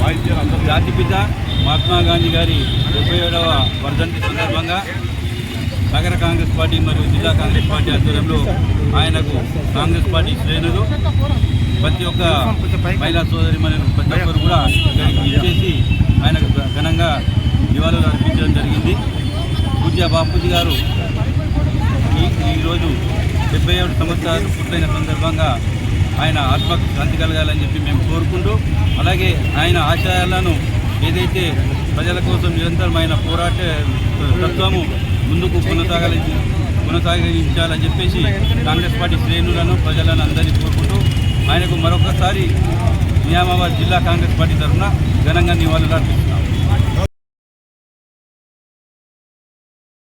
జాతిపిత మహాత్మా గాంధీ గారి 77వ వర్ధంతి సందర్భంగా నగర కాంగ్రెస్ పార్టీ మరియు జిల్లా కాంగ్రెస్ పార్టీ ఆధ్వర్యంలో ఆయనకు కాంగ్రెస్ పార్టీ శ్రేణులు ప్రతి ఒక్క మహిళా సోదరి మరియు ప్రతి ఒక్కరు కూడా ఇక్కడికి ఇచ్చేసి ఆయనకు ఘనంగా నివాళులు అర్పించడం జరిగింది. పూజ్య బాపూజీ గారు ఈరోజు 77 సంవత్సరాలు పూర్తయిన సందర్భంగా ఆయన ఆత్మకు శాంతి కలగాలని చెప్పి మేము కోరుకుంటూ, అలాగే ఆయన ఆశయాలను ఏదైతే ప్రజల కోసం నిరంతరమైన పోరాట తత్వము ముందుకు కొనసాగించాలని చెప్పేసి కాంగ్రెస్ పార్టీ శ్రేణులను ప్రజలను అందరినీ కోరుకుంటూ ఆయనకు మరొకసారి నిజామాబాద్ జిల్లా కాంగ్రెస్ పార్టీ తరఫున ఘనంగా నివాళులు అర్పిస్తున్నాం.